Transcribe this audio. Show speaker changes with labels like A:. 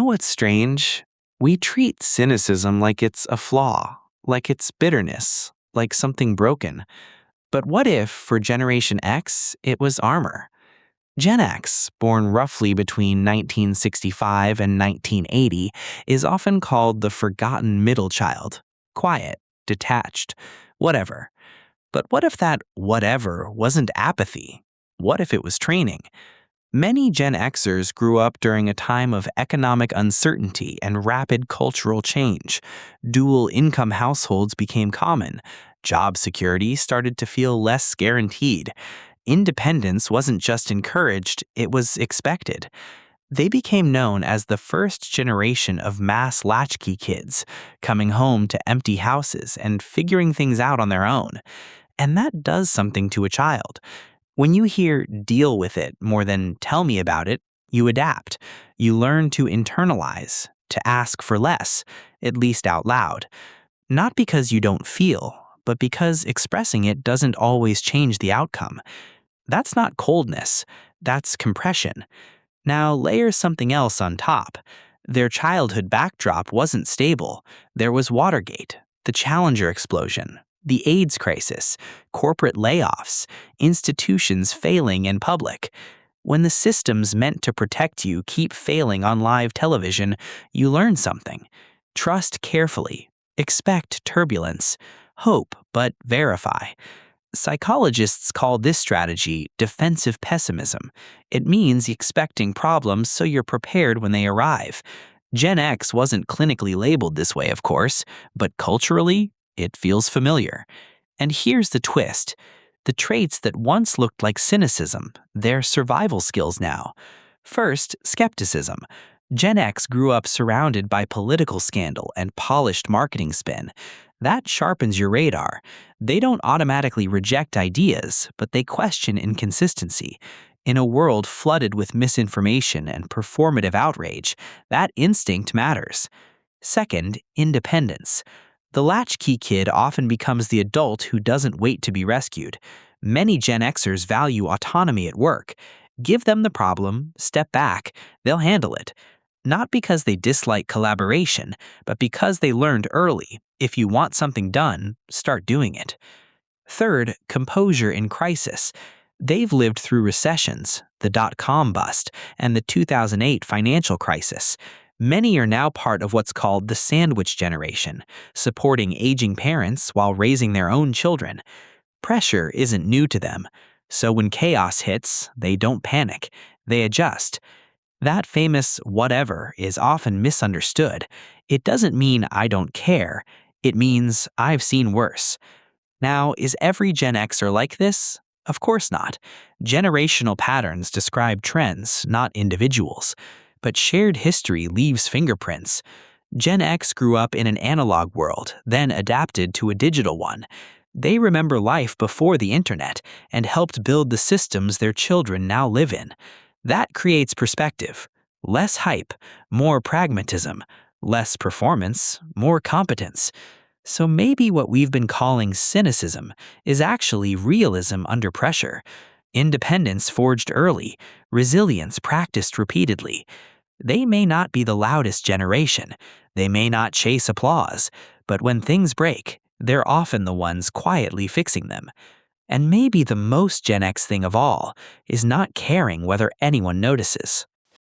A: know what's strange? We treat cynicism like it's a flaw, like it's bitterness, like something broken. But what if, for Generation X, it was armor? Gen X, born roughly between 1965 and 1980, is often called the forgotten middle child. Quiet, detached, whatever. But what if that whatever wasn't apathy? What if it was training? Many Gen Xers grew up during a time of economic uncertainty and rapid cultural change. Dual income households became common. Job security started to feel less guaranteed. Independence wasn't just encouraged, it was expected. They became known as the first generation of mass latchkey kids, coming home to empty houses and figuring things out on their own. And that does something to a child. When you hear deal with it more than tell me about it, you adapt. You learn to internalize, to ask for less, at least out loud. Not because you don't feel, but because expressing it doesn't always change the outcome. That's not coldness, that's compression. Now layer something else on top. Their childhood backdrop wasn't stable. There was Watergate, the Challenger explosion, the AIDS crisis, corporate layoffs, institutions failing in public. When the systems meant to protect you keep failing on live television, you learn something. Trust carefully. Expect turbulence. Hope, but verify. Psychologists call this strategy defensive pessimism. It means expecting problems so you're prepared when they arrive. Gen X wasn't clinically labeled this way, of course, but culturally, it feels familiar. And here's the twist. The traits that once looked like cynicism, they're survival skills now. First, skepticism. Gen X grew up surrounded by political scandal and polished marketing spin. That sharpens your radar. They don't automatically reject ideas, but they question inconsistency. In a world flooded with misinformation and performative outrage, that instinct matters. Second, independence. The latchkey kid often becomes the adult who doesn't wait to be rescued. Many Gen Xers value autonomy at work. Give them the problem, step back, they'll handle it. Not because they dislike collaboration, but because they learned early, if you want something done, start doing it. Third, composure in crisis. They've lived through recessions, the dot-com bust, and the 2008 financial crisis. Many are now part of what's called the sandwich generation, supporting aging parents while raising their own children. Pressure isn't new to them, so when chaos hits, they don't panic, they adjust. That famous whatever is often misunderstood. It doesn't mean I don't care, it means I've seen worse. Now, is every Gen Xer like this? Of course not. Generational patterns describe trends, not individuals. But shared history leaves fingerprints. Gen X grew up in an analog world, then adapted to a digital one. They remember life before the internet and helped build the systems their children now live in. That creates perspective. Less hype, more pragmatism. Less performance, more competence. So maybe what we've been calling cynicism is actually realism under pressure. Independence forged early, resilience practiced repeatedly. They may not be the loudest generation, they may not chase applause, but when things break, they're often the ones quietly fixing them. And maybe the most Gen X thing of all is not caring whether anyone notices.